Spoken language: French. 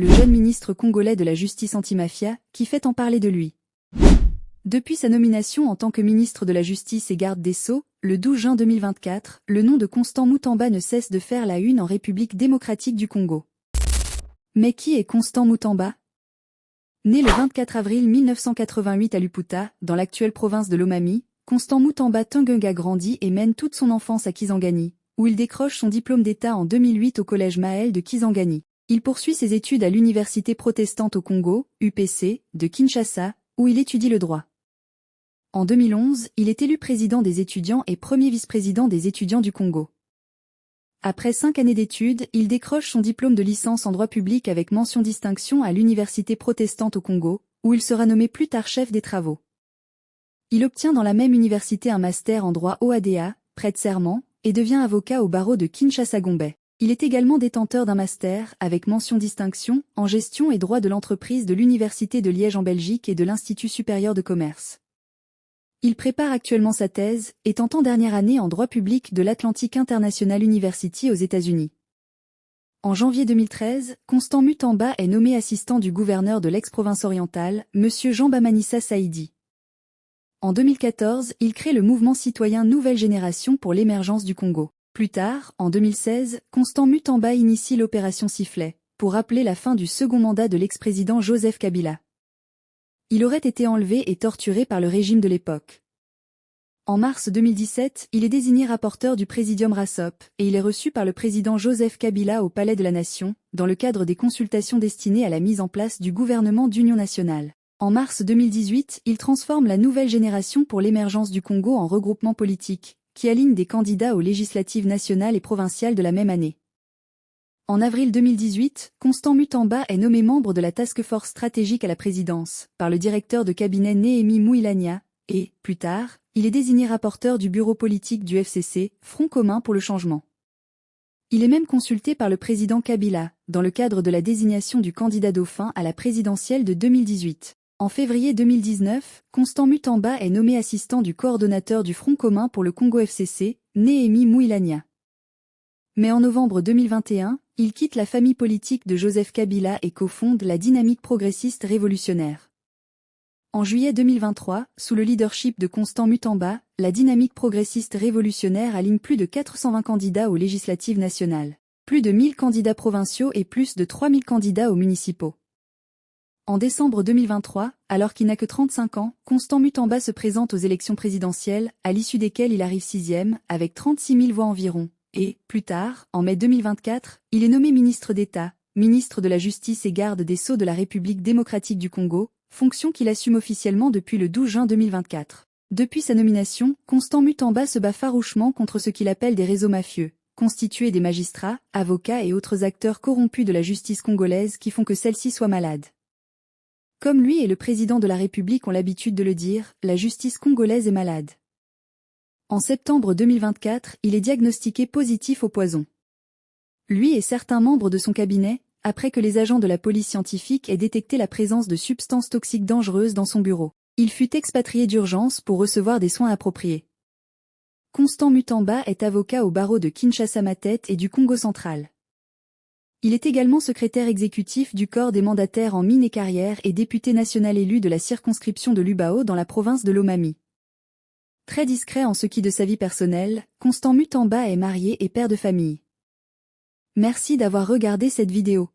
le jeune ministre congolais de la justice antimafia, qui fait en parler de lui. Depuis sa nomination en tant que ministre de la Justice et garde des Sceaux, le 12 juin 2024, le nom de Constant Mutamba ne cesse de faire la une en République démocratique du Congo. Mais qui est Constant Mutamba? Né le 24 avril 1988 à Luputa, dans l'actuelle province de Lomami, Constant Mutamba Tungunga grandit et mène toute son enfance à Kisangani, où il décroche son diplôme d'État en 2008 au collège Maël de Kisangani. Il poursuit ses études à l'Université protestante au Congo, UPC, de Kinshasa, où il étudie le droit. En 2011, il est élu président des étudiants et premier vice-président des étudiants du Congo. Après 5 années d'études, il décroche son diplôme de licence en droit public avec mention distinction à l'Université protestante au Congo, où il sera nommé plus tard chef des travaux. Il obtient dans la même université un master en droit OADA, prête serment, et devient avocat au barreau de Kinshasa-Gombe. Il est également détenteur d'un master, avec mention distinction, en gestion et droit de l'entreprise de l'Université de Liège en Belgique et de l'Institut supérieur de commerce. Il prépare actuellement sa thèse, étant en dernière année en droit public de l'Atlantic International University aux États-Unis. En janvier 2013, Constant Mutamba est nommé assistant du gouverneur de l'ex-province orientale, M. Jean Bamanissa Saïdi. En 2014, il crée le mouvement citoyen Nouvelle Génération pour l'émergence du Congo. Plus tard, en 2016, Constant Mutamba initie l'opération Sifflet, pour rappeler la fin du second mandat de l'ex-président Joseph Kabila. Il aurait été enlevé et torturé par le régime de l'époque. En mars 2017, il est désigné rapporteur du Présidium RASOP, et il est reçu par le président Joseph Kabila au Palais de la Nation, dans le cadre des consultations destinées à la mise en place du gouvernement d'union nationale. En mars 2018, il transforme la Nouvelle Génération pour l'émergence du Congo en regroupement politique, qui aligne des candidats aux législatives nationales et provinciales de la même année. En avril 2018, Constant Mutamba est nommé membre de la Task Force stratégique à la présidence, par le directeur de cabinet Néhémie Mouilania, et, plus tard, il est désigné rapporteur du bureau politique du FCC, Front commun pour le changement. Il est même consulté par le président Kabila, dans le cadre de la désignation du candidat dauphin à la présidentielle de 2018. En février 2019, Constant Mutamba est nommé assistant du coordonnateur du Front commun pour le Congo FCC, Néhémie Mouilania. Mais en novembre 2021, il quitte la famille politique de Joseph Kabila et cofonde la Dynamique progressiste révolutionnaire. En juillet 2023, sous le leadership de Constant Mutamba, la Dynamique progressiste révolutionnaire aligne plus de 420 candidats aux législatives nationales, plus de 1000 candidats provinciaux et plus de 3000 candidats aux municipaux. En décembre 2023, alors qu'il n'a que 35 ans, Constant Mutamba se présente aux élections présidentielles, à l'issue desquelles il arrive 6e, avec 36 000 voix environ. Et, plus tard, en mai 2024, il est nommé ministre d'État, ministre de la Justice et garde des Sceaux de la République démocratique du Congo, fonction qu'il assume officiellement depuis le 12 juin 2024. Depuis sa nomination, Constant Mutamba se bat farouchement contre ce qu'il appelle des réseaux mafieux, constitués des magistrats, avocats et autres acteurs corrompus de la justice congolaise qui font que celle-ci soit malade. Comme lui et le président de la République ont l'habitude de le dire, la justice congolaise est malade. En septembre 2024, il est diagnostiqué positif au poison. Lui et certains membres de son cabinet, après que les agents de la police scientifique aient détecté la présence de substances toxiques dangereuses dans son bureau. Il fut expatrié d'urgence pour recevoir des soins appropriés. Constant Mutamba est avocat au barreau de Kinshasa-Matete et du Congo central. Il est également secrétaire exécutif du corps des mandataires en mines et carrières et député national élu de la circonscription de Lubao dans la province de Lomami. Très discret en ce qui de sa vie personnelle, Constant Mutamba est marié et père de famille. Merci d'avoir regardé cette vidéo.